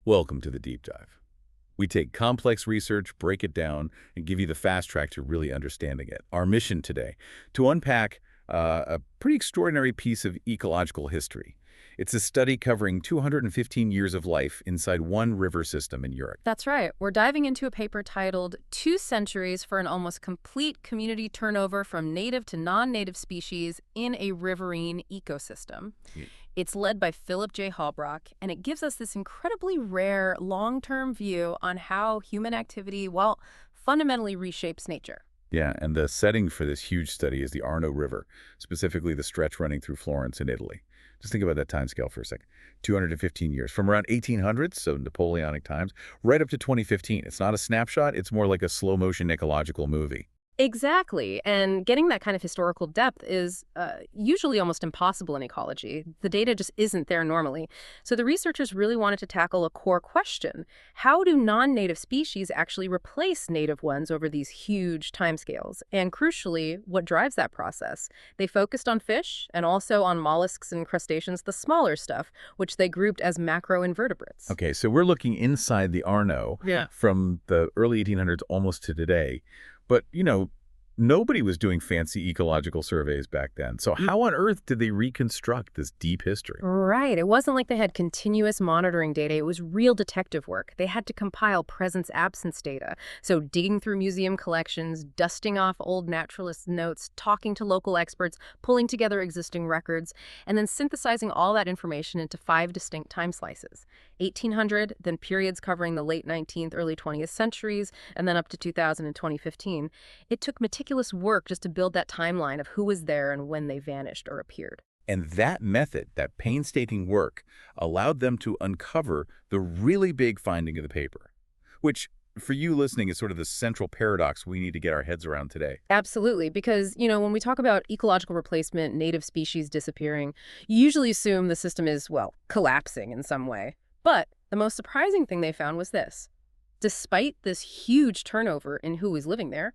Welcome to the deep dive. We take complex research, break it down, and give you the fast track to really understanding it. Our mission today, to unpack a pretty extraordinary piece of ecological history. It's a study covering 215 years of life inside one river system in Europe. That's right. We're diving into a paper titled 2 Centuries for an Almost Complete Community Turnover from Native to Non-Native Species in a Riverine Ecosystem. It's led by Philip J. Haubrock, and it gives us this incredibly rare long-term view on how human activity, well, fundamentally reshapes nature. Yeah, and the setting for this huge study is the Arno River, specifically the stretch running through Florence in Italy. Just think about that time scale for a second. 215 years, from around 1800s, so Napoleonic times, right up to 2015. It's not a snapshot, it's more like a slow-motion ecological movie. Exactly. And getting that kind of historical depth is usually almost impossible in ecology. The data just isn't there normally. So the researchers really wanted to tackle a core question. How do non-native species actually replace native ones over these huge timescales? And crucially, what drives that process? They focused on fish and also on mollusks and crustaceans, the smaller stuff, which they grouped as macroinvertebrates. Okay, so we're looking inside the Arno from the early 1800s almost to today. But, nobody was doing fancy ecological surveys back then. So how on earth did they reconstruct this deep history? Right. It wasn't like they had continuous monitoring data. It was real detective work. They had to compile presence-absence data. So digging through museum collections, dusting off old naturalist notes, talking to local experts, pulling together existing records, and then synthesizing all that information into 5 distinct time slices. 1800, then periods covering the late 19th, early 20th centuries, and then up to 2000 and 2015. It took meticulous work just to build that timeline of who was there and when they vanished or appeared. And that method, that painstaking work, allowed them to uncover the really big finding of the paper, which, for you listening, is sort of the central paradox we need to get our heads around today. Absolutely, because, when we talk about ecological replacement, native species disappearing, you usually assume the system is, well, collapsing in some way. But the most surprising thing they found was this. Despite this huge turnover in who was living there,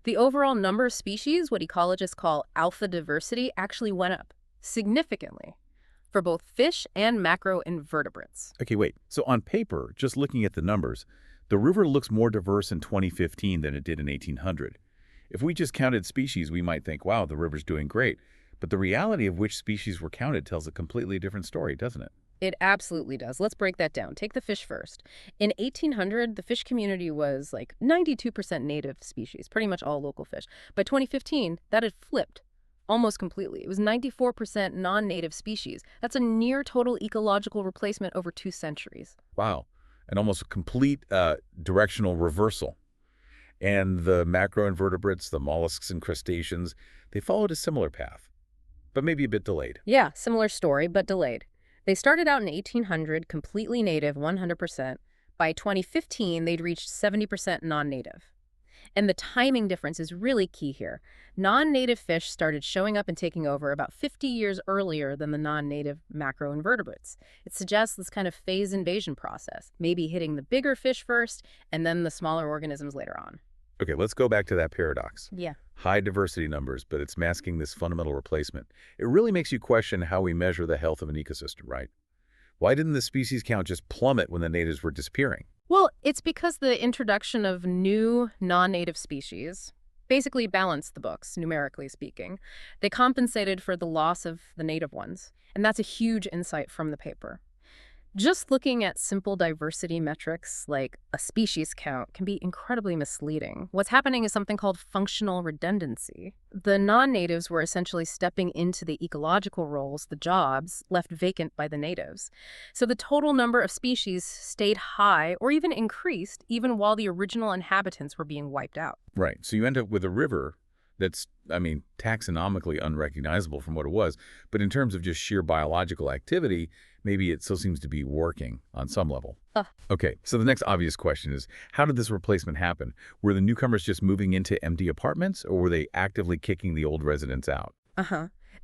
the overall number of species, what ecologists call alpha diversity, actually went up significantly for both fish and macroinvertebrates. Okay, wait. So on paper, just looking at the numbers, the river looks more diverse in 2015 than it did in 1800. If we just counted species, we might think, wow, the river's doing great. But the reality of which species were counted tells a completely different story, doesn't it? It absolutely does. Let's break that down. Take the fish first. In 1800, the fish community was like 92% native species, pretty much all local fish. By 2015, that had flipped almost completely. It was 94% non-native species. That's a near total ecological replacement over 2 centuries. Wow. An almost complete directional reversal. And the macroinvertebrates, the mollusks and crustaceans, they followed a similar path, but maybe a bit delayed. Yeah, similar story, but delayed. They started out in 1800, completely native, 100%. By 2015, they'd reached 70% non-native. And the timing difference is really key here. Non-native fish started showing up and taking over about 50 years earlier than the non-native macroinvertebrates. It suggests this kind of phase invasion process, maybe hitting the bigger fish first and then the smaller organisms later on. Okay, let's go back to that paradox. Yeah. High diversity numbers, but it's masking this fundamental replacement. It really makes you question how we measure the health of an ecosystem, right? Why didn't the species count just plummet when the natives were disappearing? Well, it's because the introduction of new non-native species basically balanced the books, numerically speaking. They compensated for the loss of the native ones, and that's a huge insight from the paper. Just looking at simple diversity metrics like a species count can be incredibly misleading. What's happening is something called functional redundancy. The non-natives were essentially stepping into the ecological roles, the jobs, left vacant by the natives. So the total number of species stayed high or even increased even while the original inhabitants were being wiped out. Right, so you end up with a river that's, taxonomically unrecognizable from what it was, but in terms of just sheer biological activity, maybe it still seems to be working on some level. Okay, so the next obvious question is, how did this replacement happen? Were the newcomers just moving into empty apartments, or were they actively kicking the old residents out?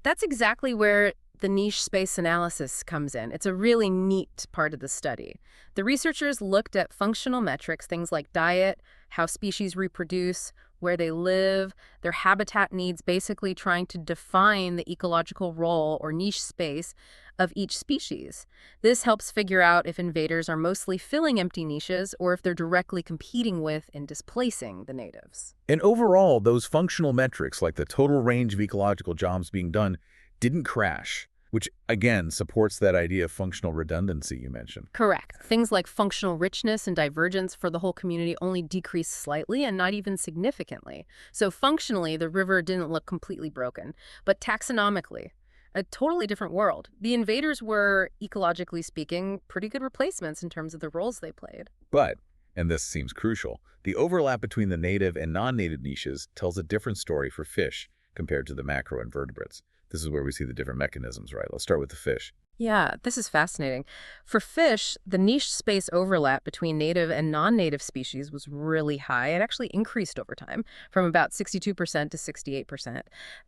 That's exactly where the niche space analysis comes in. It's a really neat part of the study. The researchers looked at functional metrics, things like diet, how species reproduce, where they live, their habitat needs, basically trying to define the ecological role or niche space of each species. This helps figure out if invaders are mostly filling empty niches or if they're directly competing with and displacing the natives. And overall, those functional metrics, like the total range of ecological jobs being done, didn't crash, which again supports that idea of functional redundancy you mentioned. Correct. Things like functional richness and divergence for the whole community only decreased slightly and not even significantly. So functionally, the river didn't look completely broken. But taxonomically, a totally different world. The invaders were, ecologically speaking, pretty good replacements in terms of the roles they played. But, and this seems crucial, the overlap between the native and non-native niches tells a different story for fish compared to the macroinvertebrates. This is where we see the different mechanisms, right? Let's start with the fish. Yeah, this is fascinating. For fish, the niche space overlap between native and non-native species was really high. It actually increased over time from about 62% to 68%.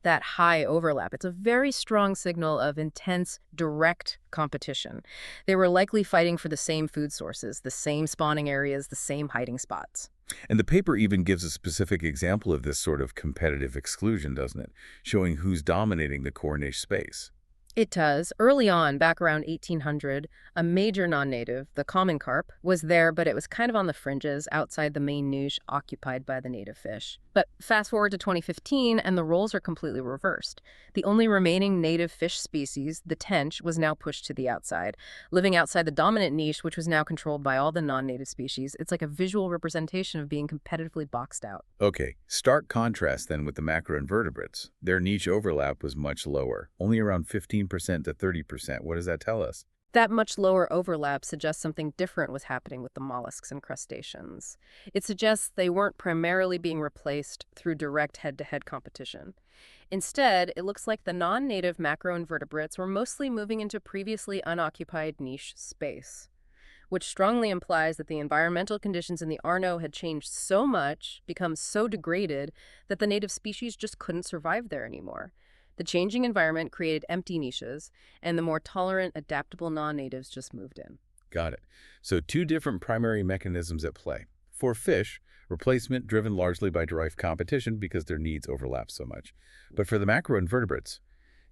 That high overlap, it's a very strong signal of intense, direct competition. They were likely fighting for the same food sources, the same spawning areas, the same hiding spots. And the paper even gives a specific example of this sort of competitive exclusion, doesn't it? Showing who's dominating the core niche space. It does. Early on, back around 1800, a major non-native, the common carp, was there, but it was kind of on the fringes outside the main niche occupied by the native fish. But fast forward to 2015, and the roles are completely reversed. The only remaining native fish species, the tench, was now pushed to the outside, living outside the dominant niche, which was now controlled by all the non-native species. It's like a visual representation of being competitively boxed out. Okay, stark contrast then with the macroinvertebrates. Their niche overlap was much lower, only around 15% to 30%. What does that tell us? That much lower overlap suggests something different was happening with the mollusks and crustaceans. It suggests they weren't primarily being replaced through direct head-to-head competition. Instead, it looks like the non-native macroinvertebrates were mostly moving into previously unoccupied niche space, which strongly implies that the environmental conditions in the Arno had changed so much, become so degraded, that the native species just couldn't survive there anymore. The changing environment created empty niches, and the more tolerant, adaptable non-natives just moved in. Got it. So two different primary mechanisms at play. For fish, replacement driven largely by direct competition because their needs overlap so much. But for the macroinvertebrates,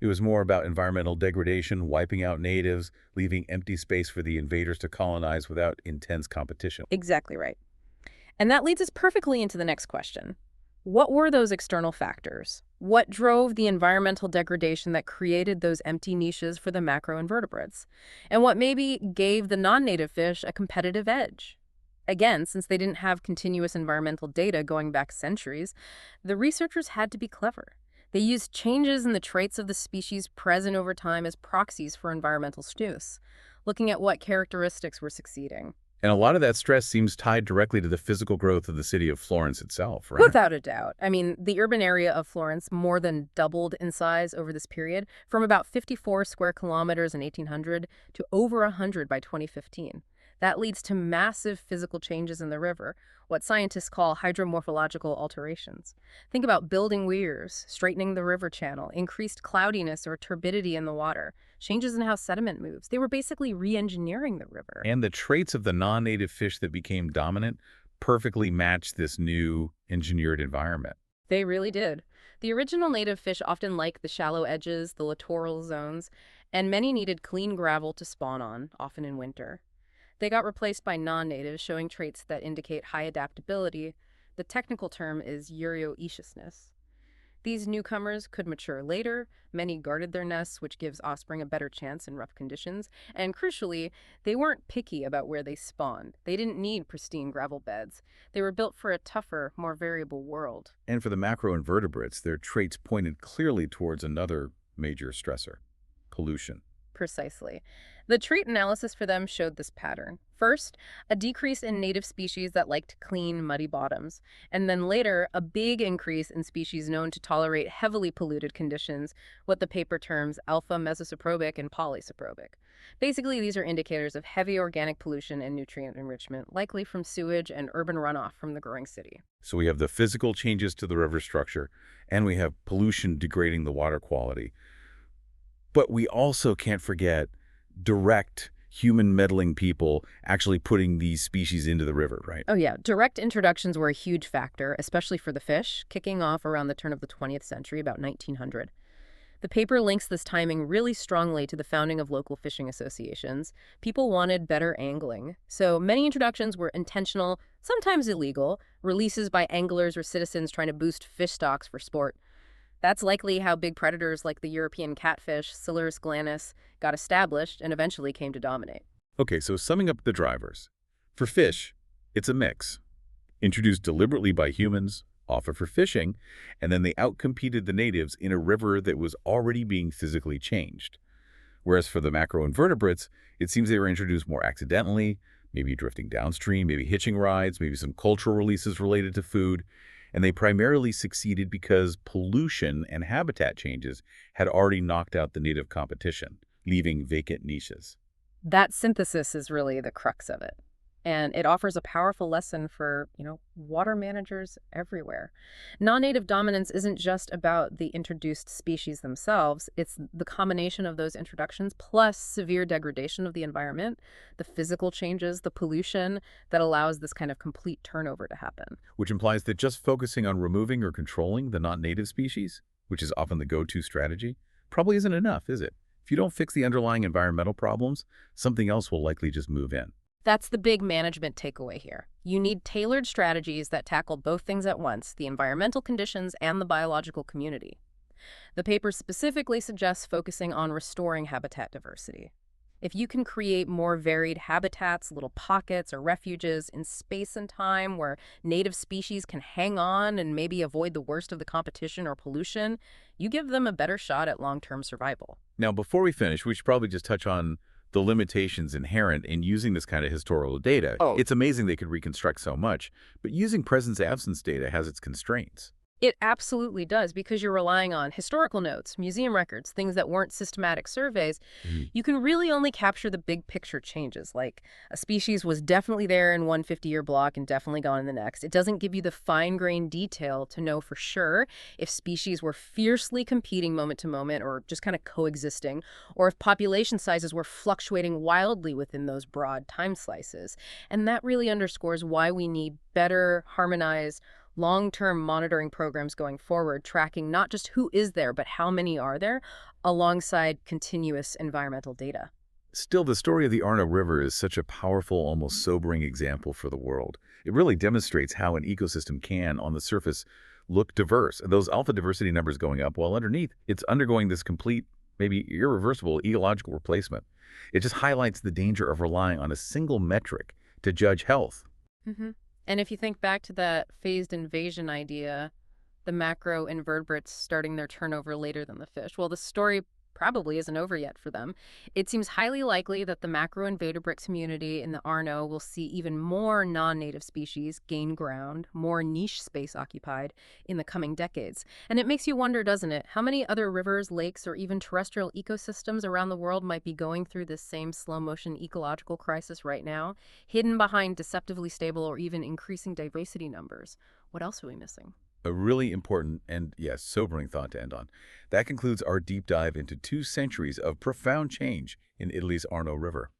it was more about environmental degradation, wiping out natives, leaving empty space for the invaders to colonize without intense competition. Exactly right. And that leads us perfectly into the next question. What were those external factors? What drove the environmental degradation that created those empty niches for the macroinvertebrates? And what maybe gave the non-native fish a competitive edge? Again, since they didn't have continuous environmental data going back centuries, the researchers had to be clever. They used changes in the traits of the species present over time as proxies for environmental stews, looking at what characteristics were succeeding. And a lot of that stress seems tied directly to the physical growth of the city of Florence itself, right? Without a doubt. I mean, the urban area of Florence more than doubled in size over this period, from about 54 square kilometers in 1800 to over 100 by 2015. That leads to massive physical changes in the river, what scientists call hydromorphological alterations. Think about building weirs, straightening the river channel, increased cloudiness or turbidity in the water, changes in how sediment moves. They were basically re-engineering the river. And the traits of the non-native fish that became dominant perfectly matched this new engineered environment. They really did. The original native fish often liked the shallow edges, the littoral zones, and many needed clean gravel to spawn on, often in winter. They got replaced by non-natives, showing traits that indicate high adaptability. The technical term is euryoeciousness. These newcomers could mature later. Many guarded their nests, which gives offspring a better chance in rough conditions. And crucially, they weren't picky about where they spawned. They didn't need pristine gravel beds. They were built for a tougher, more variable world. And for the macroinvertebrates, their traits pointed clearly towards another major stressor: pollution. Precisely. The trait analysis for them showed this pattern. First, a decrease in native species that liked clean, muddy bottoms, and then later, a big increase in species known to tolerate heavily polluted conditions, what the paper terms alpha mesosaprobic and polysaprobic. Basically, these are indicators of heavy organic pollution and nutrient enrichment, likely from sewage and urban runoff from the growing city. So we have the physical changes to the river structure, and we have pollution degrading the water quality. But we also can't forget direct human meddling people actually putting these species into the river, right? Oh yeah, direct introductions were a huge factor, especially for the fish, kicking off around the turn of the 20th century, about 1900. The paper links this timing really strongly to the founding of local fishing associations. People wanted better angling. So many introductions were intentional, sometimes illegal, releases by anglers or citizens trying to boost fish stocks for sport. That's likely how big predators like the European catfish, Silurus glanus, got established and eventually came to dominate. Okay, so summing up the drivers. For fish, it's a mix. Introduced deliberately by humans, often for fishing, and then they outcompeted the natives in a river that was already being physically changed. Whereas for the macroinvertebrates, it seems they were introduced more accidentally, maybe drifting downstream, maybe hitching rides, maybe some cultural releases related to food, and they primarily succeeded because pollution and habitat changes had already knocked out the native competition, leaving vacant niches. That synthesis is really the crux of it. And it offers a powerful lesson for, water managers everywhere. Non-native dominance isn't just about the introduced species themselves. It's the combination of those introductions plus severe degradation of the environment, the physical changes, the pollution that allows this kind of complete turnover to happen. Which implies that just focusing on removing or controlling the non-native species, which is often the go-to strategy, probably isn't enough, is it? If you don't fix the underlying environmental problems, something else will likely just move in. That's the big management takeaway here. You need tailored strategies that tackle both things at once, the environmental conditions and the biological community. The paper specifically suggests focusing on restoring habitat diversity. If you can create more varied habitats, little pockets or refuges in space and time where native species can hang on and maybe avoid the worst of the competition or pollution, you give them a better shot at long-term survival. Now, before we finish, we should probably just touch on the limitations inherent in using this kind of historical data. It's amazing they could reconstruct so much, but using presence-absence data has its constraints. It absolutely does, because you're relying on historical notes, museum records, things that weren't systematic surveys. You can really only capture the big picture changes, like a species was definitely there in one 50-year block and definitely gone in the next. It doesn't give you the fine-grained detail to know for sure if species were fiercely competing moment to moment or just kind of coexisting, or if population sizes were fluctuating wildly within those broad time slices. And that really underscores why we need better, harmonized, long-term monitoring programs going forward, tracking not just who is there, but how many are there, alongside continuous environmental data. Still, the story of the Arno River is such a powerful, almost sobering example for the world. It really demonstrates how an ecosystem can, on the surface, look diverse. And those alpha diversity numbers going up, while underneath, it's undergoing this complete, maybe irreversible ecological replacement. It just highlights the danger of relying on a single metric to judge health. And if you think back to that phased invasion idea, the macro invertebrates starting their turnover later than the fish, well, the story probably isn't over yet for them. It seems highly likely that the macroinvertebrate community in the Arno will see even more non-native species gain ground, more niche space occupied in the coming decades. And it makes you wonder, doesn't it, how many other rivers, lakes, or even terrestrial ecosystems around the world might be going through this same slow-motion ecological crisis right now, hidden behind deceptively stable or even increasing diversity numbers? What else are we missing? A really important and, yes, sobering thought to end on. That concludes our deep dive into 2 centuries of profound change in Italy's Arno River.